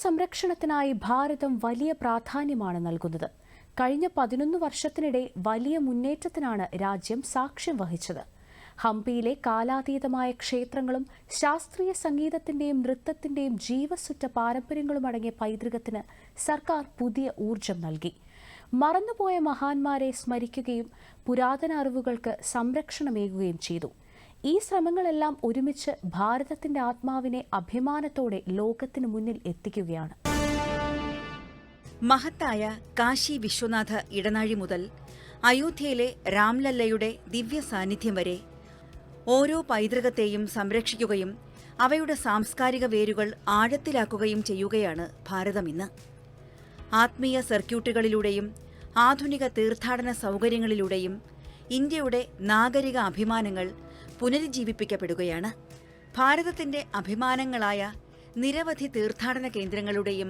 സംരക്ഷണത്തിനായി ഭാരതം വലിയ പ്രാധാന്യമാണ് നൽകുന്നത്. കഴിഞ്ഞ 11 വർഷത്തിനിടെ വലിയ മുന്നേറ്റത്തിനാണ് രാജ്യം സാക്ഷ്യം വഹിച്ചത്. ഹംപിയിലെ കാലാതീതമായ ക്ഷേത്രങ്ങളും ശാസ്ത്രീയ സംഗീതത്തിന്റെയും നൃത്തത്തിന്റെയും ജീവസുറ്റ പാരമ്പര്യങ്ങളും അടങ്ങിയ പൈതൃകത്തിന് സർക്കാർ പുതിയ ഊർജം നൽകി. മറന്നുപോയ മഹാന്മാരെ സ്മരിക്കുകയും പുരാതന അറിവുകൾക്ക് സംരക്ഷണമേകുകയും ചെയ്തു. ഈ ശ്രമങ്ങളെല്ലാം ഒരുമിച്ച് ഭാരതത്തിന്റെ ആത്മാവിനെ അഭിമാനത്തോടെ ലോകത്തിനു മുന്നിൽ എത്തിക്കുകയാണ്. മഹത്തായ കാശി വിശ്വനാഥ ഇടനാഴി മുതൽ അയോധ്യയിലെ രാംലല്ലയുടെ ദിവ്യ സാന്നിധ്യം വരെ ഓരോ പൈതൃകത്തെയും സംരക്ഷിക്കുകയും അവയുടെ സാംസ്കാരിക വേരുകൾ ആഴത്തിലാക്കുകയും ചെയ്യുകയാണ് ഭാരതം ഇന്ന്. ആത്മീയ സർക്യൂട്ടുകളിലൂടെയും ആധുനിക തീർത്ഥാടന സൗകര്യങ്ങളിലൂടെയും ഇന്ത്യയുടെ നാഗരിക അഭിമാനങ്ങൾ പുനരുജ്ജീവിപ്പിക്കപ്പെടുകയാണ്. ഭാരതത്തിന്റെ അഭിമാനങ്ങളായ നിരവധി തീർത്ഥാടന കേന്ദ്രങ്ങളുടെയും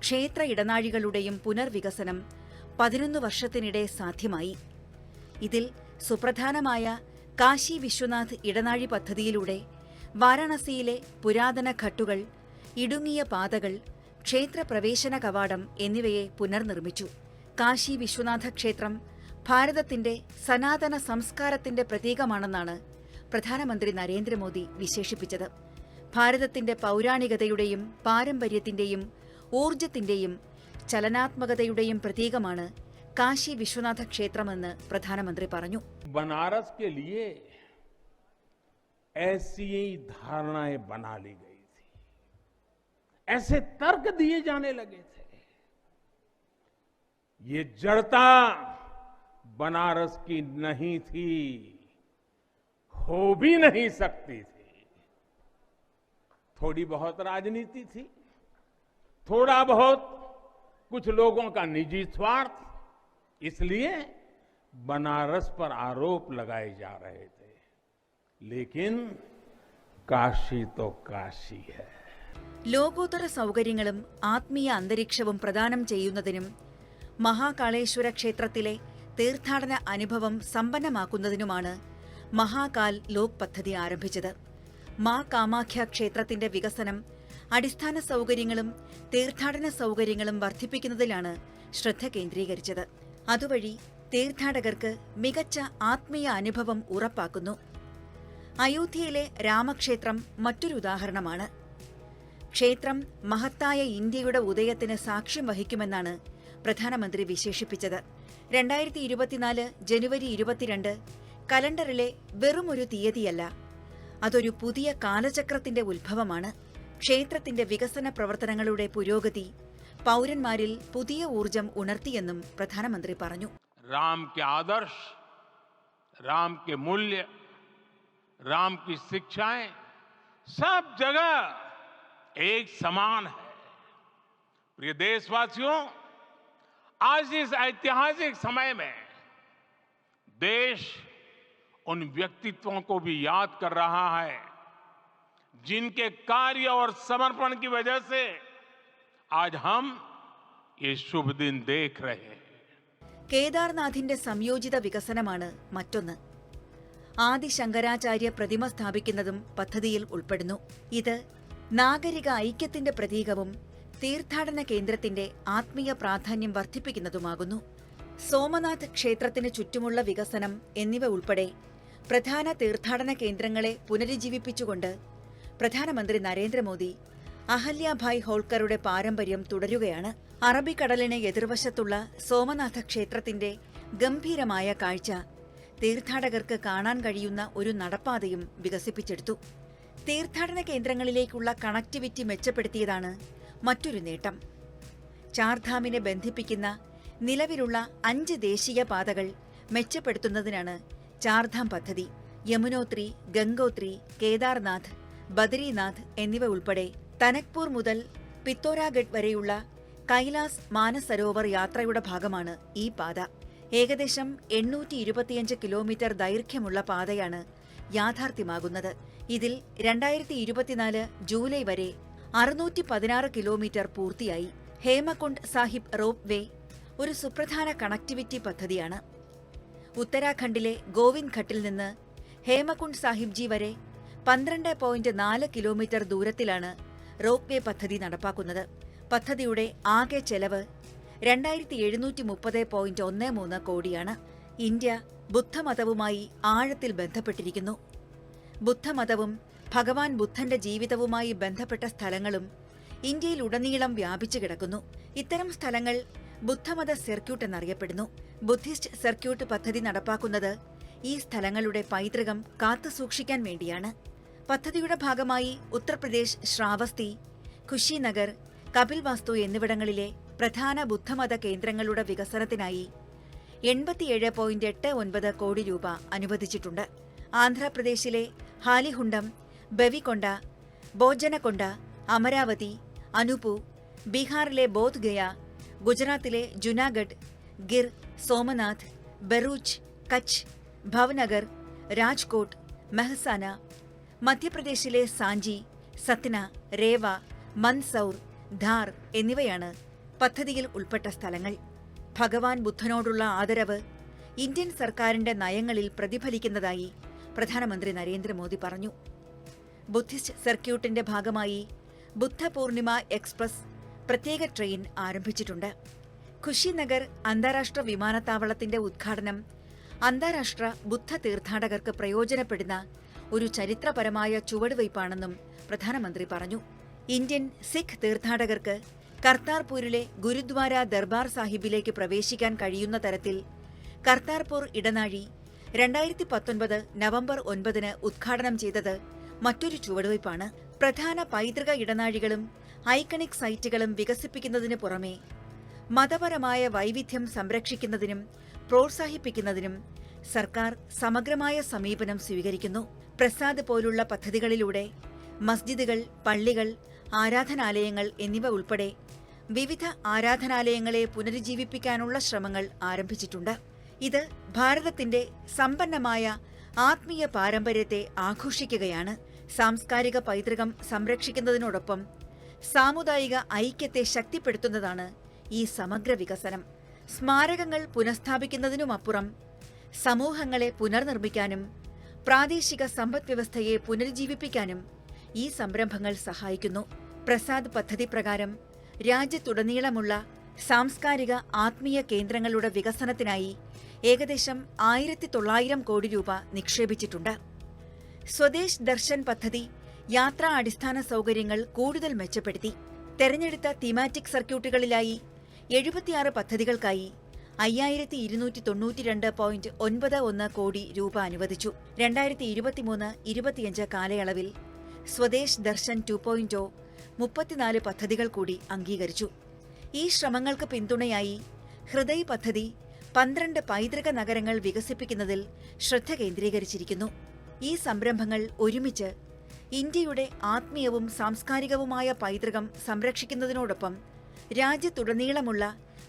ക്ഷേത്ര ഇടനാഴികളുടെയും പുനർവികസനം 11 വർഷത്തിനിടെ സാധ്യമായി. ഇതിൽ സുപ്രധാനമായ കാശി വിശ്വനാഥ് ഇടനാഴി പദ്ധതിയിലൂടെ വാരാണസിയിലെ പുരാതന ഘട്ടുകൾ, ഇടുങ്ങിയ പാതകൾ, ക്ഷേത്രപ്രവേശന കവാടം എന്നിവയെ പുനർനിർമ്മിച്ചു. കാശി വിശ്വനാഥ ക്ഷേത്രം ഭാരതത്തിന്റെ സനാതന സംസ്കാരത്തിന്റെ പ്രതീകമാണെന്നാണ് പ്രധാനമന്ത്രി നരേന്ദ്രമോദി വിശേഷിപ്പിച്ചത്. ഭാരതത്തിന്റെ പൗരാണികതയുടെയും പാരമ്പര്യത്തിന്റെയും ഊർജത്തിന്റെയും ചലനാത്മകതയുടെയും പ്രതീകമാണ് കാശി വിശ്വനാഥ ക്ഷേത്രമെന്ന് പ്രധാനമന്ത്രി പറഞ്ഞു. बनारस के लिए ऐसी ही धारणाएं बना ली गई थी, ऐसे तर्क दिए जाने लगे थे. ये जड़ता बनारस की नहीं थी, हो भी नहीं सकती थी. थोड़ी बहुत राजनीति थी, थोड़ा बहुत कुछ लोगों का निजी स्वार्थ, इसलिए बनारस पर आरोप लगाए जा रहे थे. लेकिन काशी तो काशी है. ലോകോത്തര സൗകര്യങ്ങളും ആത്മീയ അന്തരീക്ഷവും പ്രദാനം ചെയ്യുന്നതിനും മഹാകാളേശ്വര ക്ഷേത്രത്തിലെ തീർത്ഥാടന അനുഭവം സമ്പന്നമാക്കുന്നതിനുമാണ് മഹാകാൽ ലോക് പദ്ധതി ആരംഭിച്ചത്. മാ കാമാഖ്യ ക്ഷേത്രത്തിന്റെ വികസനം അടിസ്ഥാന സൗകര്യങ്ങളും തീർത്ഥാടന സൗകര്യങ്ങളും വർദ്ധിപ്പിക്കുന്നതിലാണ് ശ്രദ്ധ കേന്ദ്രീകരിച്ചത്. അതുവഴി തീർത്ഥാടകർക്ക് മികച്ച ആത്മീയ അനുഭവം ഉറപ്പാക്കുന്നു. അയോധ്യയിലെ രാമക്ഷേത്രം മറ്റൊരു ഉദാഹരണമാണ്. ക്ഷേത്രം മഹത്തായ ഇന്ത്യയുടെ ഉദയത്തിന് സാക്ഷ്യം വഹിക്കുമെന്നാണ് പ്രധാനമന്ത്രി വിശേഷിപ്പിച്ചത്. 2024 ജനുവരി 22 കലണ്ടറിലെ വെറുമൊരു തീയതിയല്ല, അതൊരു പുതിയ കാലചക്രത്തിന്റെ ഉത്ഭവമാണ്. ക്ഷേത്രത്തിന്റെ വികസന പ്രവർത്തനങ്ങളുടെ പുരോഗതി പൗരന്മാരിൽ പുതിയ ഊർജം ഉണർത്തിയെന്നും പ്രധാനമന്ത്രി പറഞ്ഞു. राम के आदर्श, राम के मूल्य, राम की शिक्षाएं सब जगह एक समान है. प्रिय देशवासियों, आज इस ऐतिहासिक समय में देश उन व्यक्तित्वों को भी याद कर रहा है जिनके कार्य और समर्पण की वजह से आज हम ये शुभ दिन देख रहे हैं. കേദാർനാഥിന്റെ സംയോജിത വികസനമാണ് മറ്റൊന്ന്. ആദി ശങ്കരാചാര്യ പ്രതിമ സ്ഥാപിക്കുന്നതും പദ്ധതിയിൽ ഉൾപ്പെടുന്നു. ഇത് നാഗരിക ഐക്യത്തിന്റെ പ്രതീകവും തീർത്ഥാടന കേന്ദ്രത്തിന്റെ ആത്മീയ പ്രാധാന്യം വർദ്ധിപ്പിക്കുന്നതുമാകുന്നു. സോമനാഥ് ക്ഷേത്രത്തിന് ചുറ്റുമുള്ള വികസനം എന്നിവ ഉൾപ്പെടെ പ്രധാന തീർത്ഥാടന കേന്ദ്രങ്ങളെ പുനരുജ്ജീവിപ്പിച്ചുകൊണ്ട് പ്രധാനമന്ത്രി നരേന്ദ്രമോദി അഹല്യാഭായ് ഹോൾക്കറുടെ പാരമ്പര്യം തുടരുകയാണ്. അറബിക്കടലിന് എതിർവശത്തുള്ള സോമനാഥ ക്ഷേത്രത്തിന്റെ ഗംഭീരമായ കാഴ്ച തീർത്ഥാടകർക്ക് കാണാൻ കഴിയുന്ന ഒരു നടപ്പാതയും വികസിപ്പിച്ചെടുത്തു. തീർത്ഥാടന കേന്ദ്രങ്ങളിലേക്കുള്ള കണക്ടിവിറ്റി മെച്ചപ്പെടുത്തിയതാണ് മറ്റൊരു നേട്ടം. ചാർധാമിനെ ബന്ധിപ്പിക്കുന്ന നിലവിലുള്ള 5 ദേശീയ പാതകൾ മെച്ചപ്പെടുത്തുന്നതിനാണ് ചാർധാം പദ്ധതി. യമുനോത്രി, ഗംഗോത്രി, കേദാർനാഥ്, ബദരീനാഥ് എന്നിവ ഉൾപ്പെടെ തനക്പൂർ മുതൽ പിത്തോരാഗഡ് വരെയുള്ള കൈലാസ് മാനസരോവർ യാത്രയുടെ ഭാഗമാണ് ഈ പാത. ഏകദേശം 825 കിലോമീറ്റർ ദൈർഘ്യമുള്ള പാതയാണ് യാഥാർത്ഥ്യമാകുന്നത്. ഇതിൽ 2024 ജൂലൈ വരെ 616 കിലോമീറ്റർ പൂർത്തിയായി. ഹേമകുണ്ട് സാഹിബ് റോപ്പ് വേ ഒരു സുപ്രധാന കണക്ടിവിറ്റി പദ്ധതിയാണ്. ഉത്തരാഖണ്ഡിലെ ഗോവിന്ദ് ഘട്ടിൽ നിന്ന് ഹേമകുണ്ട് സാഹിബ്ജി വരെ 12.4 കിലോമീറ്റർ ദൂരത്തിലാണ് റോപ്പ് വേ പദ്ധതി നടപ്പാക്കുന്നത്. പദ്ധതിയുടെ ആകെ ചെലവ് 2730.13 കോടിയാണ്. ഇന്ത്യ ബുദ്ധമതവുമായി ആഴത്തിൽ ബന്ധപ്പെട്ടിരിക്കുന്നു. ബുദ്ധമതവും ഭഗവാൻ ബുദ്ധന്റെ ജീവിതവുമായി ബന്ധപ്പെട്ട സ്ഥലങ്ങളും ഇന്ത്യയിലുടനീളം വ്യാപിച്ചു കിടക്കുന്നു. ഇത്തരം സ്ഥലങ്ങൾ ബുദ്ധമത സർക്യൂട്ട് എന്നറിയപ്പെടുന്നു. ബുദ്ധിസ്റ്റ് സർക്യൂട്ട് പദ്ധതി നടപ്പാക്കുന്നത് ഈ സ്ഥലങ്ങളുടെ പൈതൃകം കാത്തുസൂക്ഷിക്കാൻ വേണ്ടിയാണ്. പദ്ധതിയുടെ ഭാഗമായി ഉത്തർപ്രദേശ് ശ്രാവസ്തി, ഖുശിനഗർ, കപിൽവാസ്തു എന്നിവിടങ്ങളിലെ പ്രധാന ബുദ്ധമത കേന്ദ്രങ്ങളുടെ വികസനത്തിനായി 87.89 കോടി രൂപ അനുവദിച്ചിട്ടുണ്ട്. ആന്ധ്രാപ്രദേശിലെ ഹാലിഹുണ്ടം, ബവികൊണ്ട, ബോജനകൊണ്ട, അമരാവതി, അനുപു, ബീഹാറിലെ ബോധ് ഗയ, ഗുജറാത്തിലെ ജുനാഗഡ്, ഗിർ, സോമനാഥ്, ബറൂച്ച്, കച്ച്, ഭവ്നഗർ, രാജ്കോട്ട്, മെഹ്സാന, മധ്യപ്രദേശിലെ സാഞ്ചി, സത്ന, രേവ, മന്ദ്സൗർ, ധാർ എന്നിവയാണ് പദ്ധതിയിൽ ഉൾപ്പെട്ട സ്ഥലങ്ങൾ. ഭഗവാൻ ബുദ്ധനോടുള്ള ആദരവ് ഇന്ത്യൻ സർക്കാരിന്റെ നയങ്ങളിൽ പ്രതിഫലിക്കുന്നതായി പ്രധാനമന്ത്രി നരേന്ദ്രമോദി പറഞ്ഞു. ബുദ്ധിസ്റ്റ് സർക്യൂട്ടിന്റെ ഭാഗമായി ബുദ്ധപൂർണിമ എക്സ്പ്രസ് പ്രത്യേക ട്രെയിൻ ആരംഭിച്ചിട്ടുണ്ട്. ഖുശിനഗർ അന്താരാഷ്ട്ര വിമാനത്താവളത്തിന്റെ ഉദ്ഘാടനം അന്താരാഷ്ട്ര ബുദ്ധ തീർത്ഥാടകർക്ക് പ്രയോജനപ്പെടുന്ന ഒരു ചരിത്രപരമായ ചുവടുവയ്പ്പാണെന്നും പ്രധാനമന്ത്രി പറഞ്ഞു. ഇന്ത്യൻ സിഖ് തീർത്ഥാടകർക്ക് കർത്താർപൂരിലെ ഗുരുദ്വാര ദർബാർ സാഹിബിലേക്ക് പ്രവേശിക്കാൻ കഴിയുന്ന തരത്തിൽ കർത്താർപൂർ ഇടനാഴി 2019 നവംബർ 9 ഉദ്ഘാടനം ചെയ്തത് മറ്റൊരു ചുവടുവയ്പ്പാണ്. പ്രധാന പൈതൃക ഇടനാഴികളും ഐക്കണിക് സൈറ്റുകളും വികസിപ്പിക്കുന്നതിനു പുറമെ മതപരമായ വൈവിധ്യം സംരക്ഷിക്കുന്നതിനും പ്രോത്സാഹിപ്പിക്കുന്നതിനും സർക്കാർ സമഗ്രമായ സമീപനം സ്വീകരിക്കുന്നു. പ്രസാദ് പോലുള്ള പദ്ധതികളിലൂടെ മസ്ജിദുകൾ, പള്ളികൾ, ആരാധനാലയങ്ങൾ എന്നിവ ഉൾപ്പെടെ വിവിധ ആരാധനാലയങ്ങളെ പുനരുജ്ജീവിപ്പിക്കാനുള്ള ശ്രമങ്ങൾ ആരംഭിച്ചിട്ടുണ്ട്. ഇത് ഭാരതത്തിന്റെ സമ്പന്നമായ ആത്മീയ പാരമ്പര്യത്തെ ആഘോഷിക്കുകയാണ്. സാംസ്കാരിക പൈതൃകം സംരക്ഷിക്കുന്നതിനോടൊപ്പം സാമുദായിക ഐക്യത്തെ ശക്തിപ്പെടുത്തുന്നതാണ് ഈ സമഗ്ര വികസനം. സ്മാരകങ്ങൾ പുനഃസ്ഥാപിക്കുന്നതിനുമപ്പുറം സമൂഹങ്ങളെ പുനർനിർമ്മിക്കാനും പ്രാദേശിക സമ്പദ്വ്യവസ്ഥയെ പുനരുജ്ജീവിപ്പിക്കാനും ഈ സംരംഭങ്ങൾ സഹായിക്കുന്നു. പ്രസാദ് പദ്ധതി പ്രകാരം രാജ്യത്തുടനീളമുള്ള സാംസ്കാരിക ആത്മീയ കേന്ദ്രങ്ങളുടെ വികസനത്തിനായി ഏകദേശം 1900 കോടി രൂപ നിക്ഷേപിച്ചിട്ടുണ്ട്. സ്വദേശ് ദർശൻ പദ്ധതി യാത്രാ അടിസ്ഥാന സൗകര്യങ്ങൾ കൂടുതൽ മെച്ചപ്പെടുത്തി. തെരഞ്ഞെടുത്ത തീമാറ്റിക് സർക്യൂട്ടുകളിലായി 76 പദ്ധതികൾക്കായി 5292.91 കോടി രൂപ അനുവദിച്ചു. 2023-25 കാലയളവിൽ സ്വദേശ് ദർശൻ 2.0 34 പദ്ധതികൾ കൂടി അംഗീകരിച്ചു. ഈ ശ്രമങ്ങൾക്ക് പിന്തുണയായി ഹൃദയ് പദ്ധതി 12 പൈതൃക നഗരങ്ങൾ വികസിപ്പിക്കുന്നതിൽ ശ്രദ്ധ കേന്ദ്രീകരിച്ചിരിക്കുന്നു. ഈ സംരംഭങ്ങൾ ഒരുമിച്ച് ഇന്ത്യയുടെ ആത്മീയവും സാംസ്കാരികവുമായ പൈതൃകം സംരക്ഷിക്കുന്നതിനോടൊപ്പം രാജ്യത്തുടനീളമുള്ള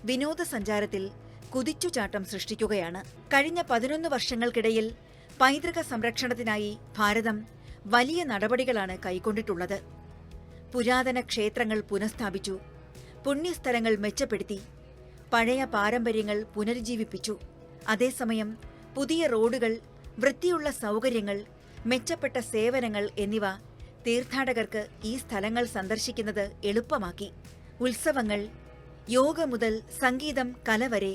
വിനോദസഞ്ചാരത്തിൽ കുതിച്ചുചാട്ടം സൃഷ്ടിക്കുകയാണ്. കഴിഞ്ഞ 11 വർഷങ്ങൾക്കിടയിൽ പൈതൃക സംരക്ഷണത്തിനായി ഭാരതം വലിയ നടപടികളാണ് കൈക്കൊണ്ടിട്ടുള്ളത്. പുരാതന ക്ഷേത്രങ്ങൾ പുനഃസ്ഥാപിച്ചു, പുണ്യസ്ഥലങ്ങൾ മെച്ചപ്പെടുത്തി, പഴയ പാരമ്പര്യങ്ങൾ പുനരുജ്ജീവിപ്പിച്ചു. അതേസമയം പുതിയ റോഡുകൾ, വൃത്തിയുള്ള സൗകര്യങ്ങൾ, മെച്ചപ്പെട്ട സേവനങ്ങൾ എന്നിവ തീർത്ഥാടകർക്ക് ഈ സ്ഥലങ്ങൾ സന്ദർശിക്കുന്നത് എളുപ്പമാക്കി. ഉത്സവങ്ങൾ, യോഗ മുതൽ സംഗീതം, കല വരെ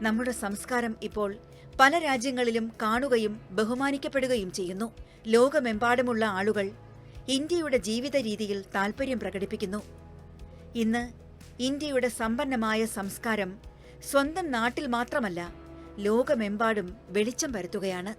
നമ്മുടെ സംസ്കാരം ഇപ്പോൾ പല രാജ്യങ്ങളിലും കാണുകയും ബഹുമാനിക്കപ്പെടുകയും ചെയ്യുന്നു. ലോകമെമ്പാടുമുള്ള ആളുകൾ ഇന്ത്യയുടെ ജീവിത രീതിയിൽ താൽപര്യം പ്രകടിപ്പിക്കുന്നു. ഇന്ന് ഇന്ത്യയുടെ സമ്പന്നമായ സംസ്കാരം സ്വന്തം നാട്ടിൽ മാത്രമല്ല ലോകമെമ്പാടും വെളിച്ചം പരത്തുകയാണ്.